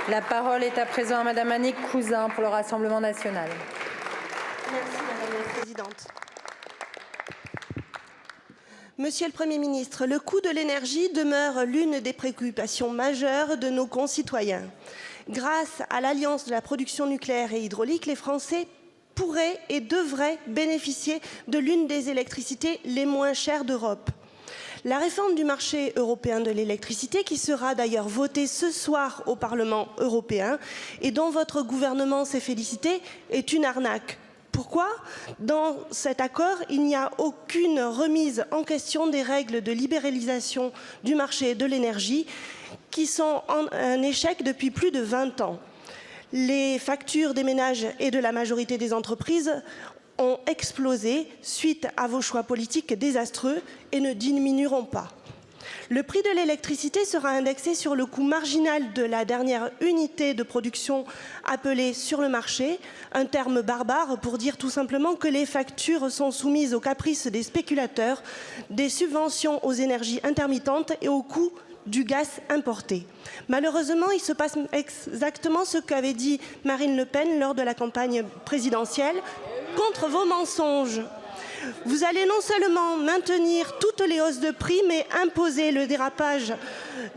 La parole est à présent à Madame Annick Cousin pour le Rassemblement national. Merci Madame la Présidente. Monsieur le Premier ministre, le coût de l'énergie demeure l'une des préoccupations majeures de nos concitoyens. Grâce à l'Alliance de la production nucléaire et hydraulique, les Français pourraient et devraient bénéficier de l'une des électricités les moins chères d'Europe. La réforme du marché européen de l'électricité, qui sera d'ailleurs votée ce soir au Parlement européen et dont votre gouvernement s'est félicité, est une arnaque. Pourquoi? Dans cet accord, il n'y a aucune remise en question des règles de libéralisation du marché de l'énergie qui sont un échec depuis plus de 20 ans. Les factures des ménages et de la majorité des entreprises ont explosé suite à vos choix politiques désastreux et ne diminueront pas. Le prix de l'électricité sera indexé sur le coût marginal de la dernière unité de production appelée sur le marché, un terme barbare pour dire tout simplement que les factures sont soumises aux caprices des spéculateurs, des subventions aux énergies intermittentes et au coût du gaz importé. Malheureusement, il se passe exactement ce qu'avait dit Marine Le Pen lors de la campagne présidentielle. Contre vos mensonges, vous allez non seulement maintenir toutes les hausses de prix, mais imposer le dérapage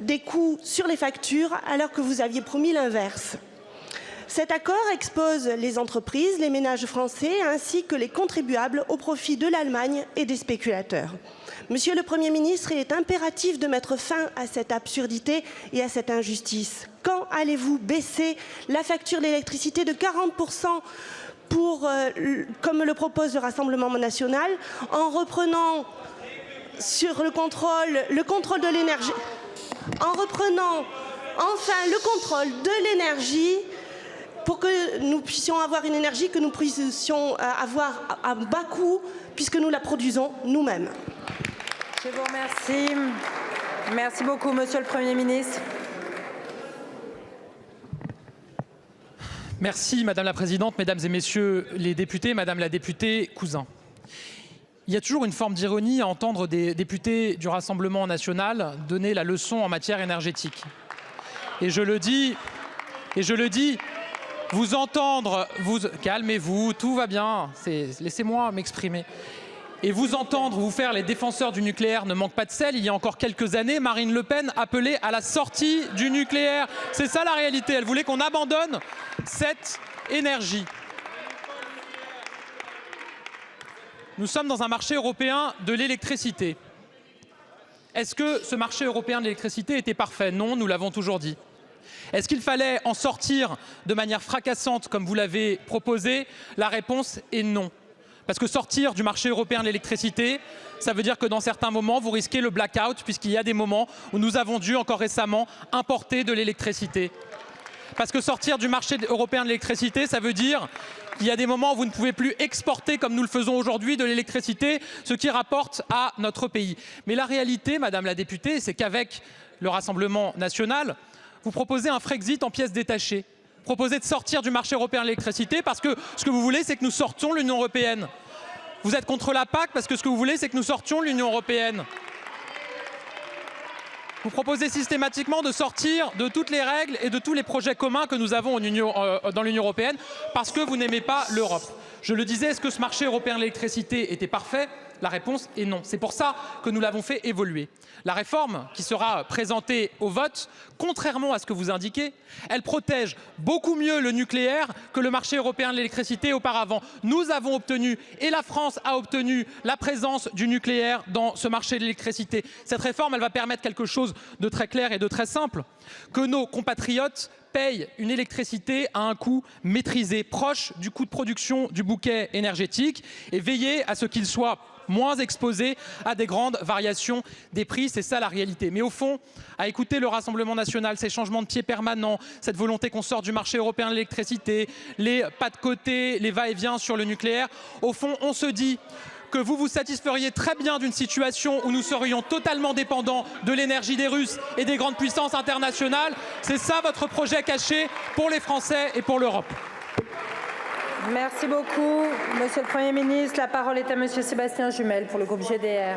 des coûts sur les factures, alors que vous aviez promis l'inverse. Cet accord expose les entreprises, les ménages français, ainsi que les contribuables au profit de l'Allemagne et des spéculateurs. Monsieur le Premier ministre, il est impératif de mettre fin à cette absurdité et à cette injustice. Quand allez-vous baisser la facture d'électricité de 40% comme le propose le Rassemblement national, en reprenant sur le contrôle de l'énergie, en reprenant enfin le contrôle de l'énergie pour que nous puissions avoir une énergie que nous puissions avoir à bas coût puisque nous la produisons nous-mêmes. Je vous remercie. Merci beaucoup, Monsieur le Premier ministre. Merci Madame la Présidente, Mesdames et Messieurs les députés, Madame la députée Cousin. Il y a toujours une forme d'ironie à entendre des députés du Rassemblement national donner la leçon en matière énergétique. Et je le dis, vous entendre, calmez-vous, tout va bien, laissez-moi m'exprimer. Et vous entendre vous faire les défenseurs du nucléaire ne manque pas de sel. Il y a encore quelques années, Marine Le Pen appelait à la sortie du nucléaire. C'est ça la réalité. Elle voulait qu'on abandonne cette énergie. Nous sommes dans un marché européen de l'électricité. Est-ce que ce marché européen de l'électricité était parfait? Non, nous l'avons toujours dit. Est-ce qu'il fallait en sortir de manière fracassante comme vous l'avez proposé? La réponse est non. Parce que sortir du marché européen de l'électricité, ça veut dire que dans certains moments, vous risquez le blackout, puisqu'il y a des moments où nous avons dû, encore récemment, importer de l'électricité. Parce que sortir du marché européen de l'électricité, ça veut dire qu'il y a des moments où vous ne pouvez plus exporter, comme nous le faisons aujourd'hui, de l'électricité, ce qui rapporte à notre pays. Mais la réalité, Madame la députée, c'est qu'avec le Rassemblement national, vous proposez un Frexit en pièces détachées. Proposez de sortir du marché européen de l'électricité parce que ce que vous voulez, c'est que nous sortions de l'Union européenne. Vous êtes contre la PAC parce que ce que vous voulez, c'est que nous sortions de l'Union européenne. Vous proposez systématiquement de sortir de toutes les règles et de tous les projets communs que nous avons dans l'Union européenne parce que vous n'aimez pas l'Europe. Je le disais, est-ce que ce marché européen de l'électricité était parfait? La réponse est non. C'est pour ça que nous l'avons fait évoluer. La réforme qui sera présentée au vote, contrairement à ce que vous indiquez, elle protège beaucoup mieux le nucléaire que le marché européen de l'électricité auparavant. Nous avons obtenu, et la France a obtenu, la présence du nucléaire dans ce marché de l'électricité. Cette réforme, elle va permettre quelque chose de très clair et de très simple, que nos compatriotes payent une électricité à un coût maîtrisé, proche du coût de production du bouquet énergétique, et veiller à ce qu'il soit moins exposés à des grandes variations des prix. C'est ça la réalité. Mais au fond, à écouter le Rassemblement national, ces changements de pied permanents, cette volonté qu'on sorte du marché européen de l'électricité, les pas de côté, les va-et-vient sur le nucléaire, au fond, on se dit que vous vous satisferiez très bien d'une situation où nous serions totalement dépendants de l'énergie des Russes et des grandes puissances internationales. C'est ça votre projet caché pour les Français et pour l'Europe. Merci beaucoup, Monsieur le Premier ministre. La parole est à Monsieur Sébastien Jumel pour le groupe GDR.